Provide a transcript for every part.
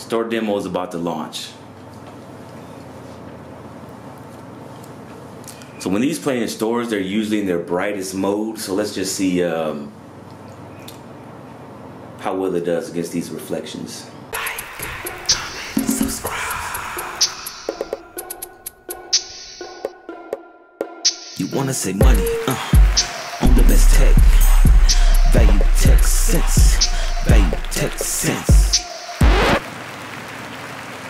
Store demo is about to launch. So when these play in stores, they're usually in their brightest mode. So let's just see how well it does against these reflections. You wanna save money, on the best tech. Value tech sense. Value tech sense.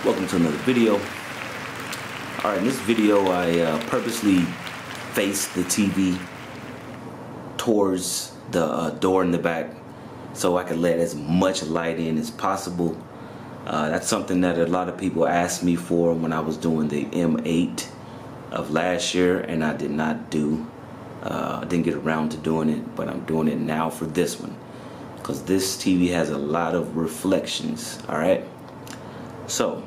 Welcome to another video. Alright, in this video I purposely faced the TV towards the door in the back so I could let as much light in as possible. That's something that a lot of people asked me for when I was doing the M8 of last year, and I did not do. I didn't get around to doing it, but I'm doing it now for this one because this TV has a lot of reflections. Alright, so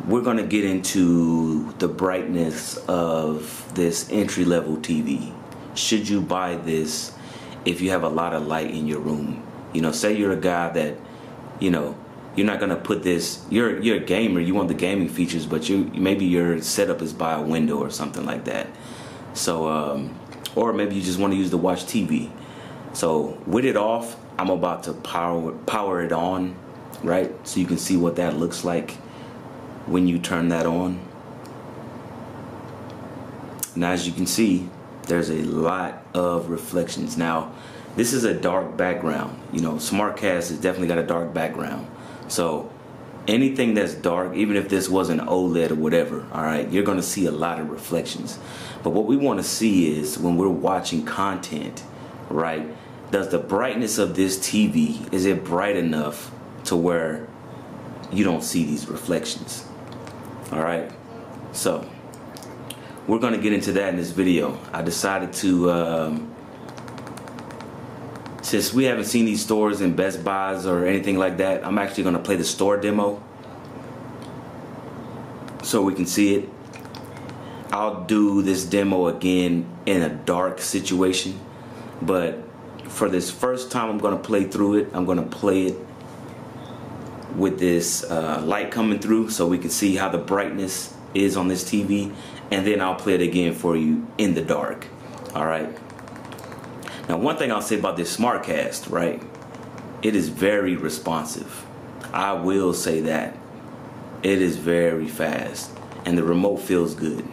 we're going to get into the brightness of this entry-level TV. Should you buy this if you have a lot of light in your room? You know, say you're a guy that, you know, you're not going to put this, you're a gamer, you want the gaming features, but maybe your setup is by a window or something like that. So, or maybe you just want to use to watch TV. So with it off, I'm about to power it on, right? So you can see what that looks like when you turn that on. Now as you can see, there's a lot of reflections. Now this is a dark background. You know, SmartCast has definitely got a dark background. So anything that's dark, even if this was an OLED or whatever, alright, you're gonna see a lot of reflections. But what we want to see is when we're watching content, right, does the brightness of this TV, is it bright enough to where you don't see these reflections? Alright, so we're going to get into that in this video. I decided to, since we haven't seen these stores in Best Buys or anything like that, I'm actually going to play the store demo so we can see it. I'll do this demo again in a dark situation, but for this first time I'm going to play through it. I'm going to play it with this light coming through so we can see how the brightness is on this TV, and then I'll play it again for you in the dark. Alright, now one thing I'll say about this SmartCast, right, it is very responsive. I will say that it is very fast, and the remote feels good.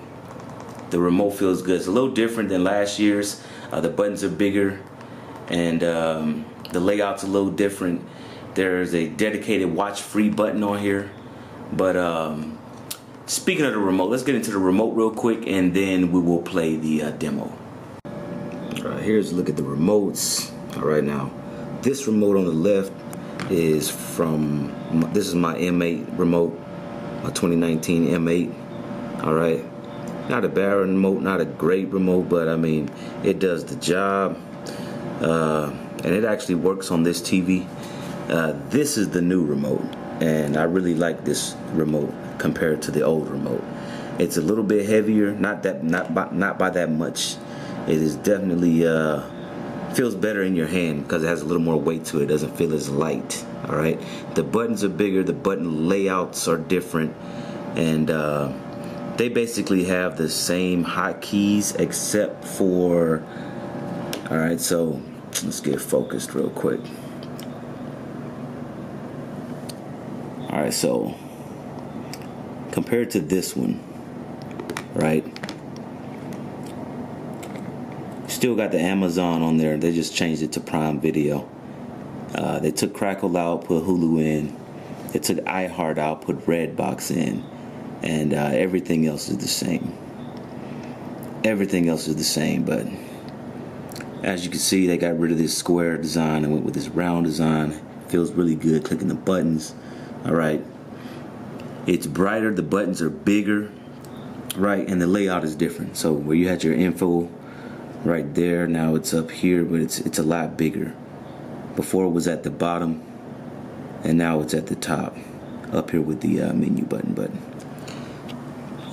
The remote feels good. It's a little different than last year's. The buttons are bigger, and the layout's a little different. There's a dedicated watch free button on here. But speaking of the remote, let's get into the remote real quick, and then we will play the demo. Alright, here's a look at the remotes. Alright, now this remote on the left is from, this is my M8 remote, my 2019 M8. Alright, not a bad remote, not a great remote, but I mean, it does the job. And it actually works on this TV. This is the new remote, and I really like this remote compared to the old remote. It's a little bit heavier, not by that much. It is definitely feels better in your hand because it has a little more weight to it. It doesn't feel as light. All right, the buttons are bigger, the button layouts are different, and they basically have the same hotkeys except for. All right, so let's get focused real quick. Alright, so compared to this one, right, still got the Amazon on there. They just changed it to Prime Video. They took Crackle out, put Hulu in. They took iHeart out, put Redbox in, and everything else is the same. Everything else is the same, but as you can see, they got rid of this square design and went with this round design. Feels really good clicking the buttons. Alright, it's brighter, the buttons are bigger, right, and the layout is different. So where you had your info right there, now it's up here, but it's a lot bigger. Before it was at the bottom, and now it's at the top, up here with the menu button. But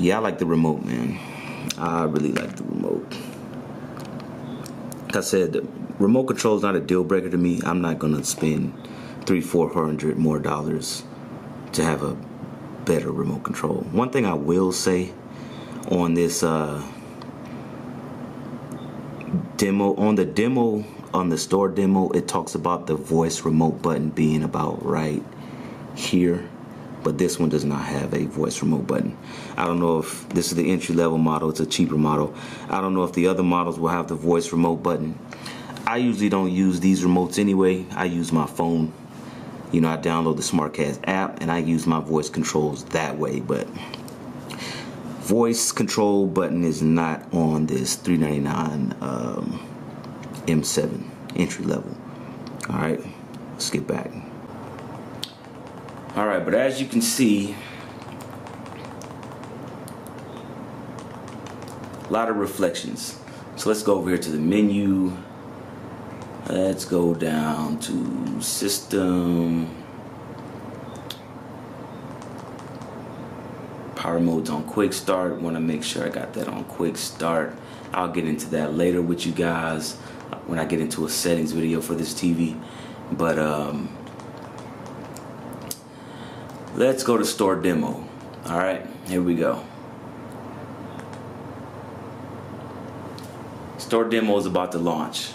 yeah, I like the remote, man. I really like the remote. Like I said, the remote control is not a deal breaker to me. I'm not gonna spend $300-400 more dollars to have a better remote control. One thing I will say on this demo, on the store demo, it talks about the voice remote button being about right here, but this one does not have a voice remote button. I don't know if this is the entry-level model, it's a cheaper model. I don't know if the other models will have the voice remote button. I usually don't use these remotes anyway. I use my phone. You know, I download the SmartCast app and I use my voice controls that way, but voice control button is not on this $399 M7 entry level. Alright, let's get back. Alright, but as you can see, a lot of reflections. So let's go over here to the menu. Let's go down to system. Power mode's on quick start. Want to make sure I got that on quick start. I'll get into that later with you guys when I get into a settings video for this TV. But let's go to store demo. Alright, here we go. Store demo is about to launch.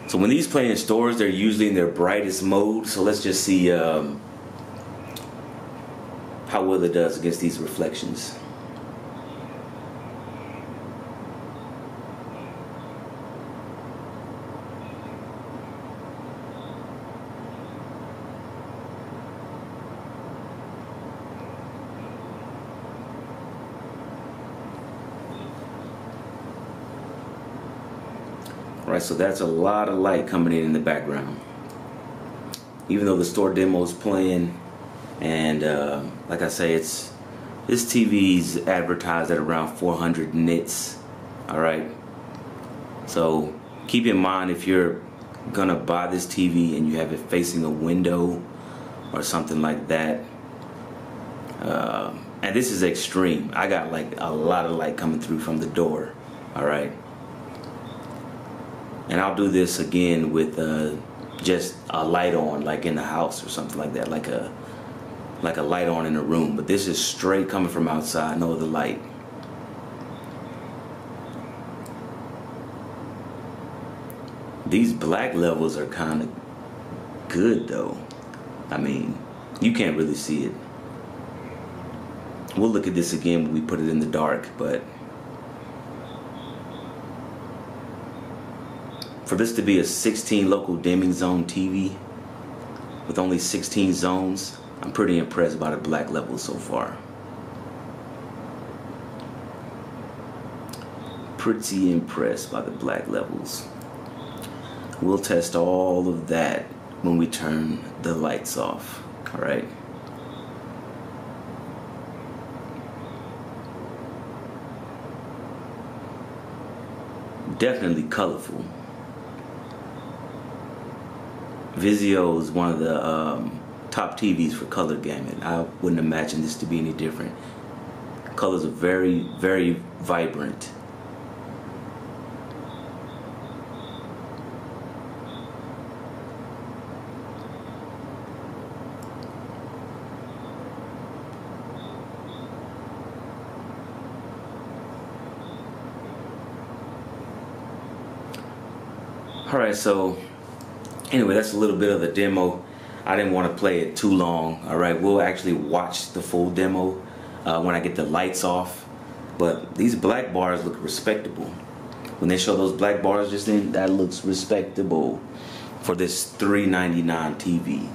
So when these play in stores, they're usually in their brightest mode. So let's just see how well it does against these reflections. Right, so that's a lot of light coming in the background. Even though the store demo is playing, and like I say, this TV's advertised at around 400 nits. All right. So keep in mind, if you're gonna buy this TV and you have it facing a window or something like that, and this is extreme. I got like a lot of light coming through from the door. All right. And I'll do this again with just a light on, like in the house or something like that, like a light on in a room. But this is straight coming from outside, no other light. These black levels are kind of good though. I mean, you can't really see it. We'll look at this again when we put it in the dark, but for this to be a 16 local dimming zone TV with only 16 zones, I'm pretty impressed by the black levels so far. Pretty impressed by the black levels. We'll test all of that when we turn the lights off. All right. Definitely colorful. Vizio is one of the top TVs for color gamut. I wouldn't imagine this to be any different. Colors are very, very vibrant. Alright, so anyway, that's a little bit of the demo. I didn't want to play it too long. Alright, we'll actually watch the full demo when I get the lights off. But these black bars look respectable. When they show those black bars just then, that looks respectable for this $399 TV.